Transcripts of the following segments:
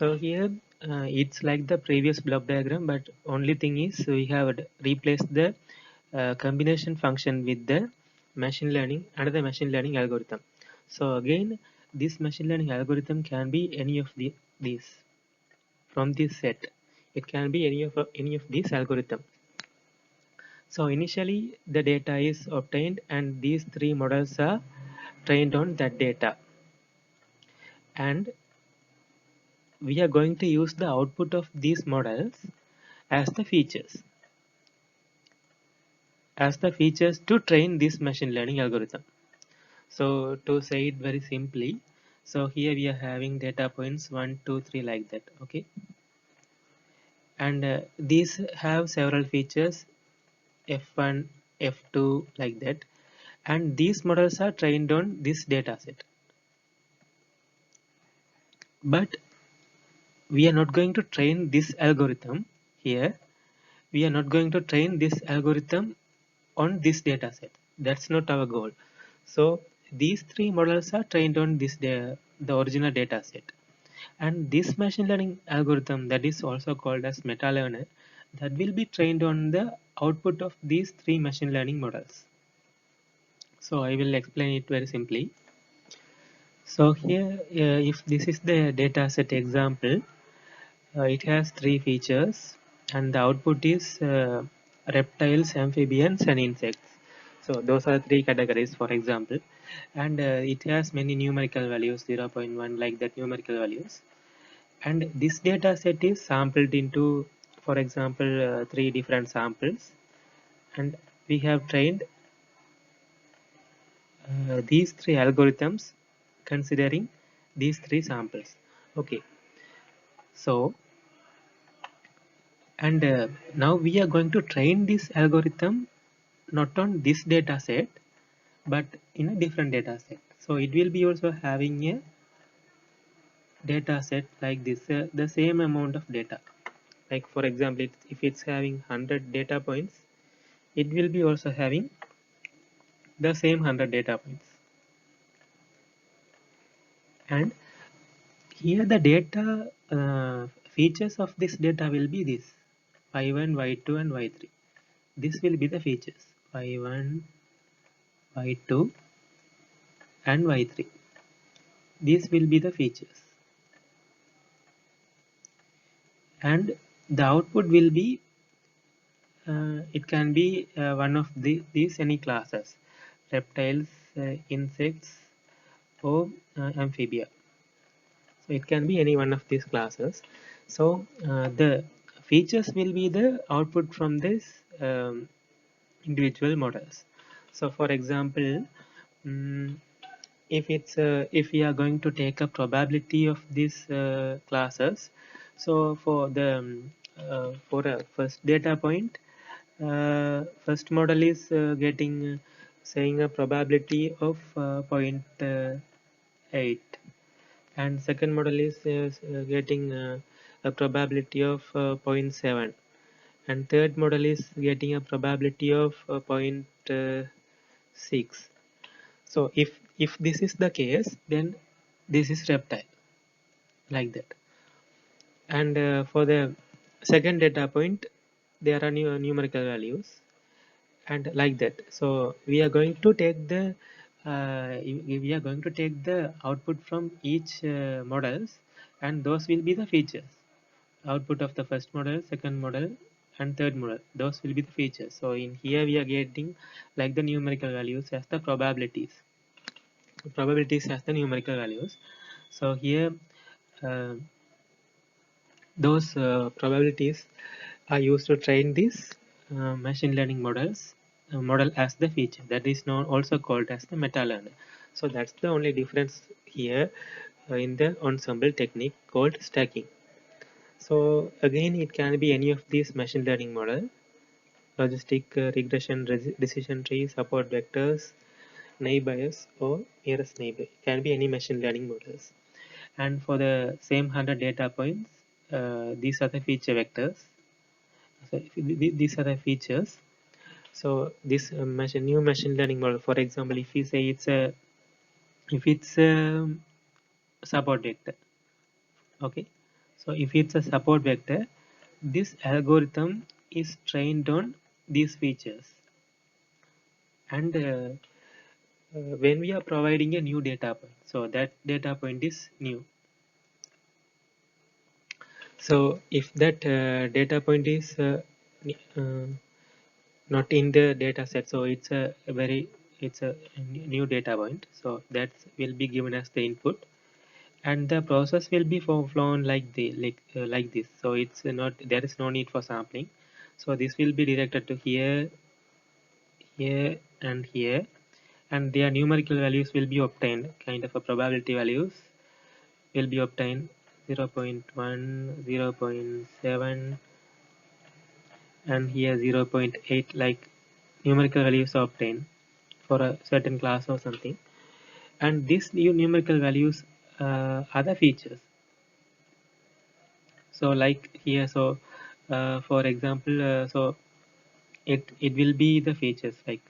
So here it's like the previous block diagram, but only thing is we have replaced the combination function with the another machine learning algorithm. So again, this machine learning algorithm can be any of these from this set. It can be any of these algorithm. So initially the data is obtained and these three models are trained on that data, and we are going to use the output of these models as the features to train this machine learning algorithm. So to say it very simply, so here we are having data points 1 2 3 like that, okay, and these have several features f1 f2 like that, and these models are trained on this data set. But we are not going to train this algorithm here. We are not going to train this algorithm on this data set. That's not our goal. So these three models are trained on the original data set, and this machine learning algorithm, that is also called as meta learner, that will be trained on the output of these three machine learning models. So I will explain it very simply. So here if this is the data set example, it has three features, and the output is reptiles, amphibians, and insects. So those are three categories, for example, and it has many numerical values, 0.1 like that numerical values. And this data set is sampled into, for example, three different samples, and we have trained these three algorithms considering these three samples. Okay, so and now we are going to train this algorithm not on this data set but in a different data set. So it will be also having a data set like this, the same amount of data. Like for example, if it's having 100 data points, it will be also having the same 100 data points. And here the data features of this data will be this y1, y2, and y3. This will be the features y1, y2, and y3. These will be the features, and the output will be it can be one of these any classes: reptiles, insects, or amphibia. So it can be any one of these classes. So the features will be the output from this individual models. So for example, mm, if we are going to take a probability of these classes, so for the for a first data point, first model is getting saying a probability of 0.8, and second model is getting a probability of zero point 0.7, and third model is getting a probability of 0.6. So if this is the case, then this is reptile like that. And for the second data point, there are numerical values and like that. So we are going to take the output from each models, and those will be the features. Output of the first model, second model, and third model. Those will be the features. So in here we are getting like the numerical values as the probabilities. Probabilities as the numerical values. So here uh, those probabilities are used to train these machine learning model as the feature, that is now also called as the meta learner. So that's the only difference here in the ensemble technique called stacking. So again, it can be any of these machine learning model: logistic regression, decision tree, support vectors, naive Bayes, or nearest neighbor. It can be any machine learning models. And for the same 100 data points, these are the feature vectors. So these are the features. So this new machine learning model, for example, if we say if it's a support vector, okay. So if it's a support vector, this algorithm is trained on these features. And when we are providing a new data point, so that data point is new. So if that data point is uh, not in the data set, so it's a new data point, so that will be given as the input, and the process will be flown like this. So it's not, there is no need for sampling. So this will be directed to here, here, and here, and their numerical values will be obtained, kind of a probability values will be obtained, 0 0.1, 0 0.7, and here 0 0.8, like numerical values are obtained for a certain class or something. And these new numerical values are the features. So like here, so for example, so it will be the features like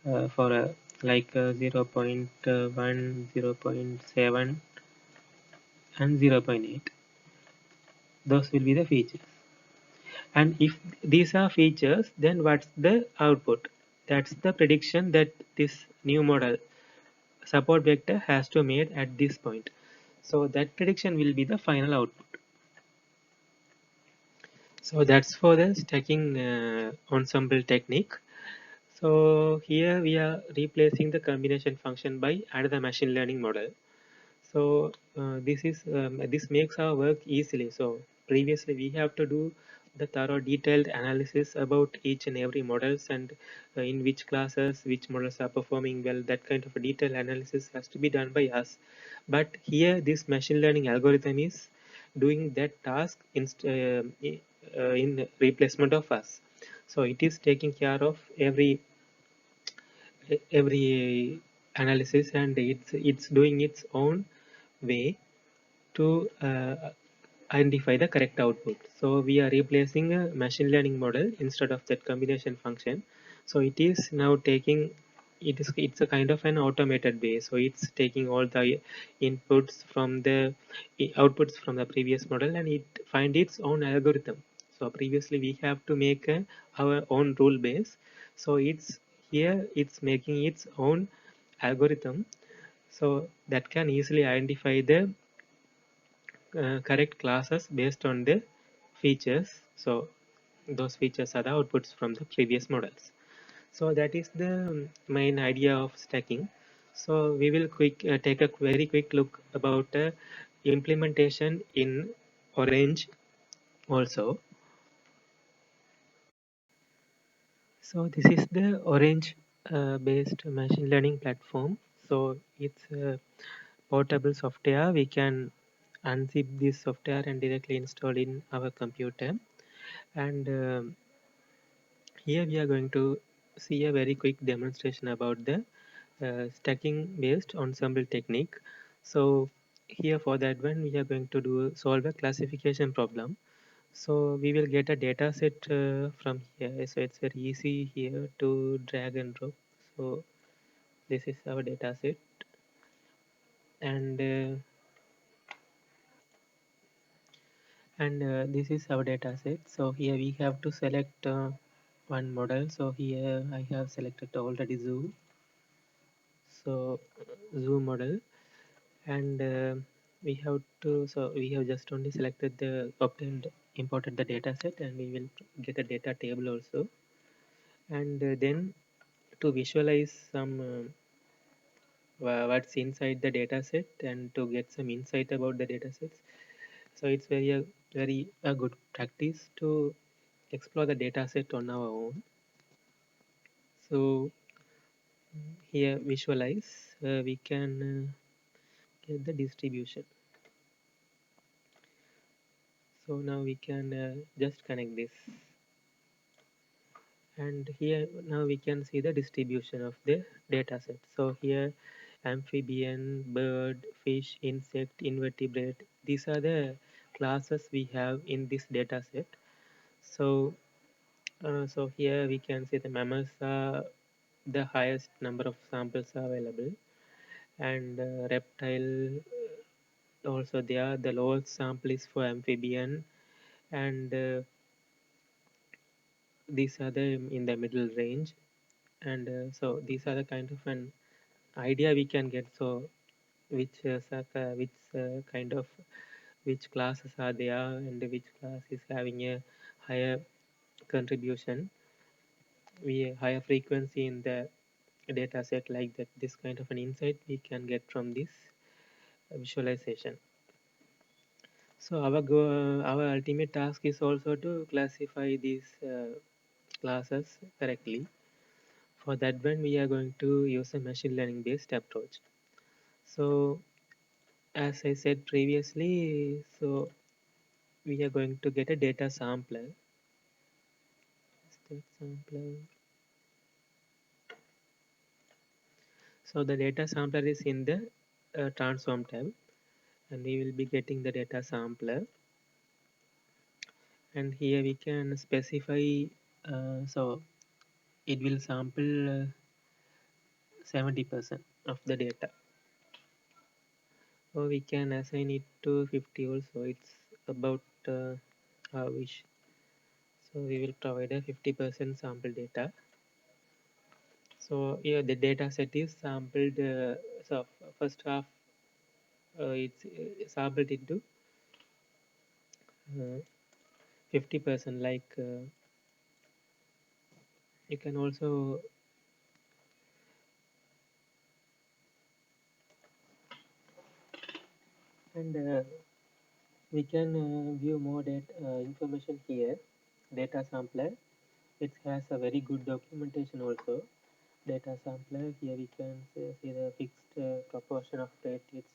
for like 0 0.1, 0 0.7, and 0 0.8. Those will be the features. And if these are features, then what's the output? That's the prediction that this new model support vector has to made at this point. So that prediction will be the final output. So that's for the stacking ensemble technique. So here we are replacing the combination function by another machine learning model. So this makes our work easily. So previously we have to do the thorough detailed analysis about each and every models, and in which classes which models are performing well. That kind of a detailed analysis has to be done by us. But here this machine learning algorithm is doing that task in replacement of us. So it is taking care of every analysis, and it's doing its own way to identify the correct output. So we are replacing a machine learning model instead of that combination function. So it is now taking, it's a kind of an automated way. So it's taking all the inputs from the outputs from the previous model, and it find its own algorithm. So previously we have to make our own rule base. So it's here it's making its own algorithm, so that can easily identify the correct classes based on the features. So those features are the outputs from the previous models. So that is the main idea of stacking. So we will take a very quick look about implementation in Orange also. So this is the Orange based machine learning platform. So it's a portable software. We can unzip this software and directly install in our computer. And here we are going to see a very quick demonstration about the stacking based ensemble technique. So here for that one we are going to do solve a classification problem. So we will get a data set from here. So it's very easy here to drag and drop. So this is our data set, and this is our data set. So here we have to select one model. So here I have selected already zoo. So zoo model, and we have just only selected the obtained imported the data set, and we will get a data table also. And then to visualize some what's inside the data set, and to get some insight about the data sets. So it's very a good practice to explore the data set on our own. So here visualize, we can get the distribution. So now we can just connect this, and here now we can see the distribution of the data set. So here amphibian, bird, fish, insect, invertebrate, these are the classes we have in this data set. So so here we can see the mammals are the highest number of samples are available, and reptile also there. The lowest sample is for amphibian, and these are the in the middle range. And so these are the kind of an idea we can get. So which kind of which classes are there and which class is having a higher contribution, we higher frequency in the data set, like that. This kind of an insight we can get from this visualization. So our ultimate task is also to classify these classes correctly. For that one, we are going to use a machine learning based approach. So as I said previously, so we are going to get a data sampler. State sampler. So the data sampler is in the transform tab, and we will be getting the data sampler. And here we can specify, so it will sample 70% of the data. So we can assign it to 50 also. It's about our wish. So we will provide a 50% sample data. So here the data set is sampled. So first half it's sampled into 50%. Like you can also and we can view more data information here. Data sampler. It has a very good documentation also. Data sampler, here we can see the fixed proportion of rate. It's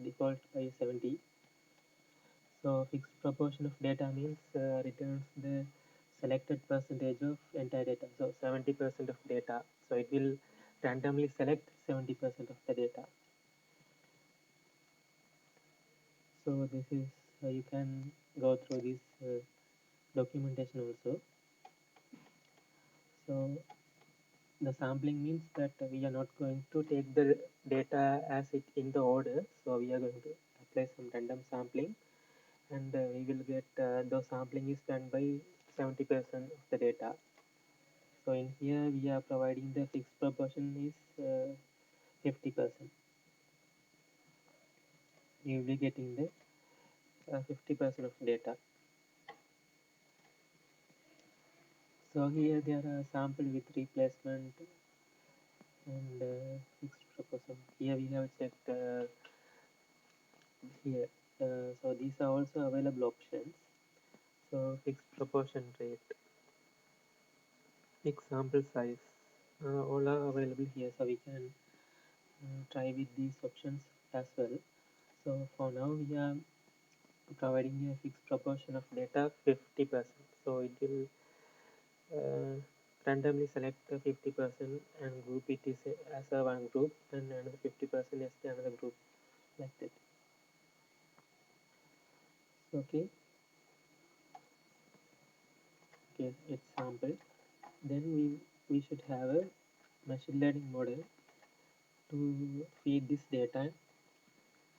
default by 70. So fixed proportion of data means returns the selected percentage of entire data. So 70% of data. So it will randomly select 70% of the data. So this is you can go through this documentation also. So the sampling means that we are not going to take the data as it in the order. So we are going to apply some random sampling, and we will get the sampling is done by 70% of the data. So in here we are providing the fixed proportion is 50%. You will be getting the 50% of data. So here there are sample with replacement and fixed proportion. Here we have checked here. So these are also available options. So fixed proportion rate, fixed sample size, all are available here. So we can try with these options as well. So for now we are providing a fixed proportion of data 50%. So it will randomly select the 50% and group it is as a one group, and another 50% as the another group, like that. Okay, okay, it's sampled. Then we should have a machine learning model to feed this data.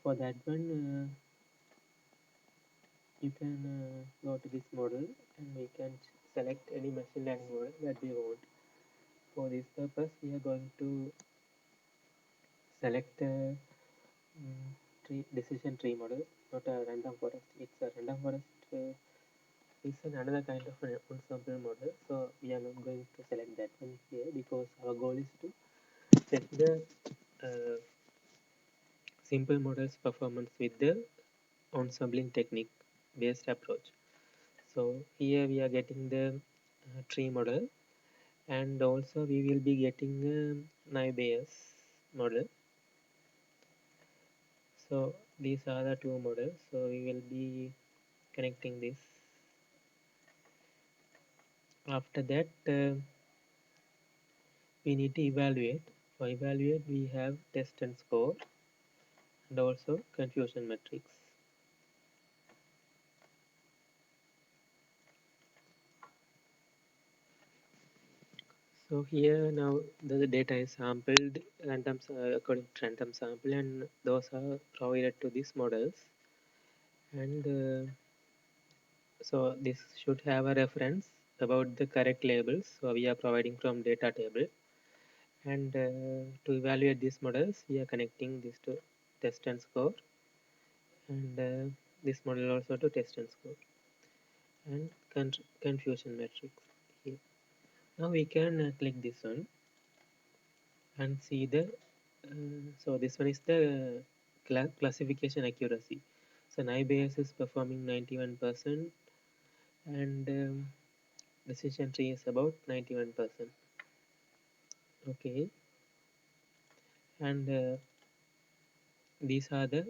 For that one, you can go to this model, and we can select any machine learning model that we want. For this purpose, we are going to select a decision tree model, not a random forest. It's a random forest. Is another kind of an ensemble model. So we are not going to select that one here, because our goal is to check the uh, simple model's performance with the ensembling technique based approach. So here we are getting the tree model, and also we will be getting a naive Bayes model. So these are the two models. So we will be connecting this. After that, we need to evaluate. For evaluate, we have test and score, and also confusion metrics. So here now the data is sampled according to random sample, and those are provided to these models. And so this should have a reference about the correct labels. So we are providing from data table. And to evaluate these models, we are connecting this to test and score, and this model also to test and score, and confusion matrix here. Now we can click this one and see the so this one is the classification accuracy. So NIBS is performing 91%, and decision tree is about 91%. Okay, and these are the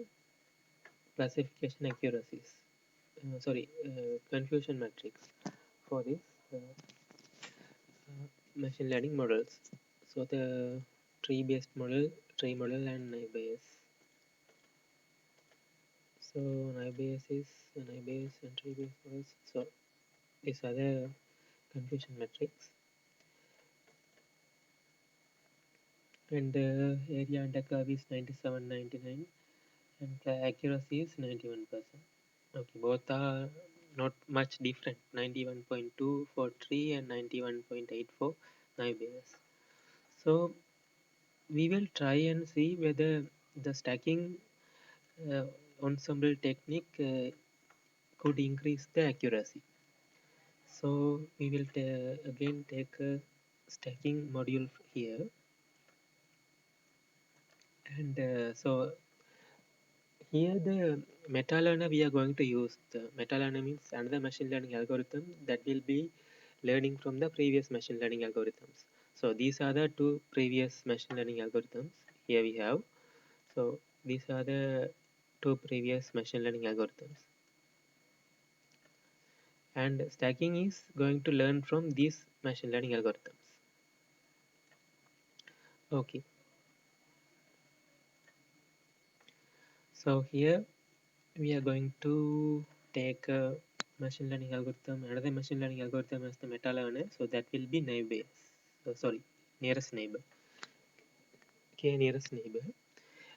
classification accuracies. Sorry, confusion matrix for this machine learning models. So the tree-based model, tree model, and NIBS. So NIBS is NIBS and tree-based models. So these are the confusion metrics, and the area under curve is 97.99, and the accuracy is 91%. Okay, both are not much different, 91.2 for tree and 91.8 for NIBS. So we will try and see whether the stacking uh, ensemble technique could increase the accuracy. So we will again take a stacking module here, and so here the meta learner we are going to use. The meta learner means another machine learning algorithm that will be learning from the previous machine learning algorithms. So these are the two previous machine learning algorithms here we have. So these are the two previous machine learning algorithms, and stacking is going to learn from these machine learning algorithms. Okay, so here we are going to take a machine learning algorithm, another machine learning algorithm as the meta learner. So that will be neighbor. So sorry, nearest neighbor, k nearest neighbor,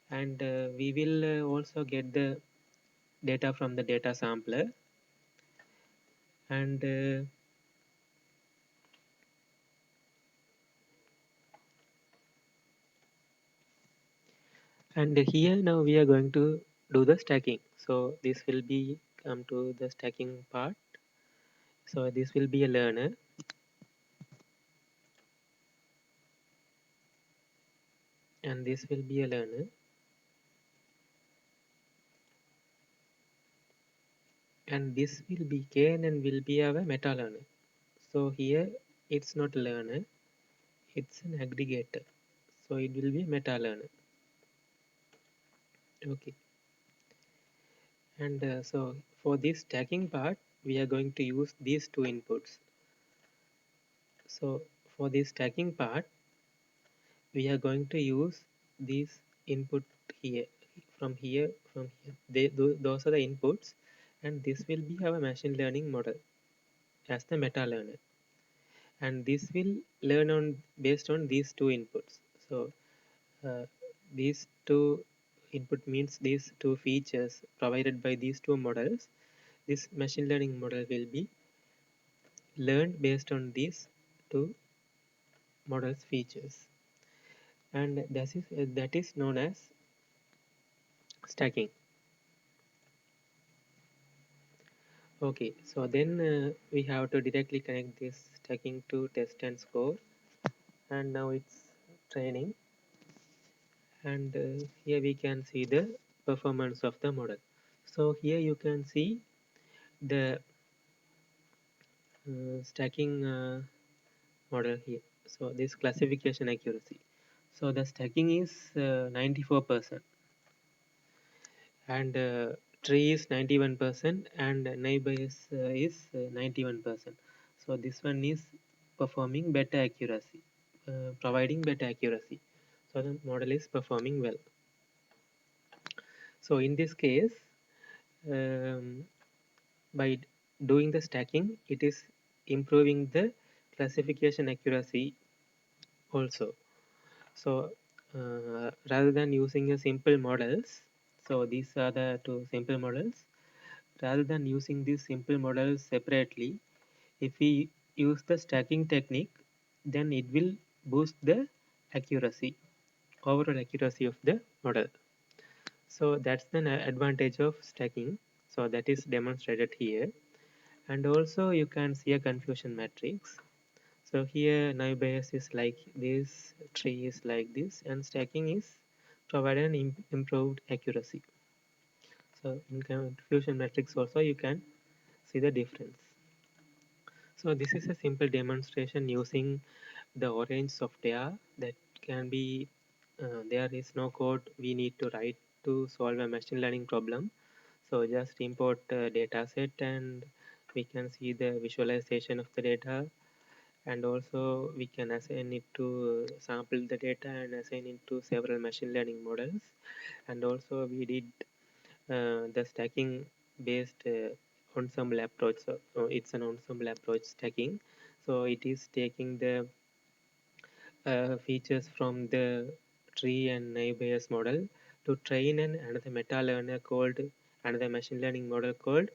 and we will also get the data from the data sampler, and here now we are going to do the stacking. So this will be come to the stacking part. So this will be a learner, and this will be a learner, and this will be kn and will be our meta learner. So here it's not learner, it's an aggregator. So it will be meta learner. Okay, and so for this stacking part we are going to use these two inputs. So for this stacking part we are going to use these input here, from here. Those are the inputs, and this will be our machine learning model as the meta learner, and this will learn on based on these two inputs. So uh, these two input means these two features provided by these two models. This machine learning model will be learned based on these two models features, and that is known as stacking. Okay, so then we have to directly connect this stacking to test and score, and now it's training, and here we can see the performance of the model. So here you can see the stacking model here. So this classification accuracy. So the stacking is 94%, and tree is 91%, and neighbor is 91%. So this one is performing better accuracy, providing better accuracy. So the model is performing well. So in this case, um, by doing the stacking, it is improving the classification accuracy also. So rather than using a simple models, so these are the two simple models. Rather than using these simple models separately, if we use the stacking technique, then it will boost the accuracy, overall accuracy of the model. So that's the advantage of stacking. So that is demonstrated here. And also you can see a confusion matrix. So here naive Bayes is like this, tree is like this, and stacking is provide an improved accuracy. So in confusion matrix also you can see the difference. So this is a simple demonstration using the orange software that can be, there is no code we need to write to solve a machine learning problem. So just import the data set and we can see the visualization of the data, and also we can assign it to sample the data and assign it to several machine learning models. And also we did the stacking based ensemble approach. So it's an ensemble approach stacking. So it is taking the features from the tree and naive Bayes model to train another meta learner called, another machine learning model called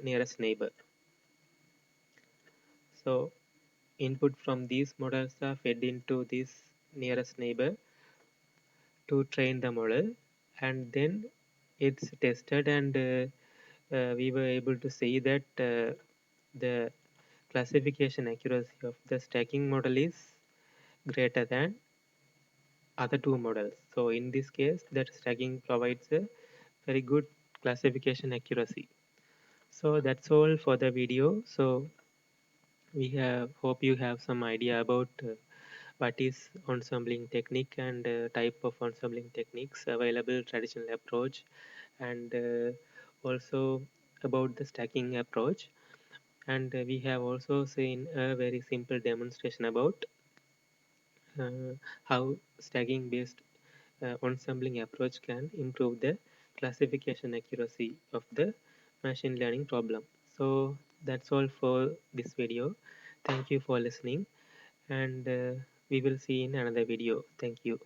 nearest neighbor. So input from these models are fed into this nearest neighbor to train the model, and then it's tested, and we were able to see that the classification accuracy of the stacking model is greater than other two models. So in this case, that stacking provides a very good classification accuracy. So that's all for the video. So we have, hope you have some idea about what is ensembling technique and type of ensembling techniques available, traditional approach, and also about the stacking approach. And we have also seen a very simple demonstration about how stacking based ensembling approach can improve the classification accuracy of the machine learning problem. So that's all for this video. Thank you for listening, and we will see in another video. Thank you.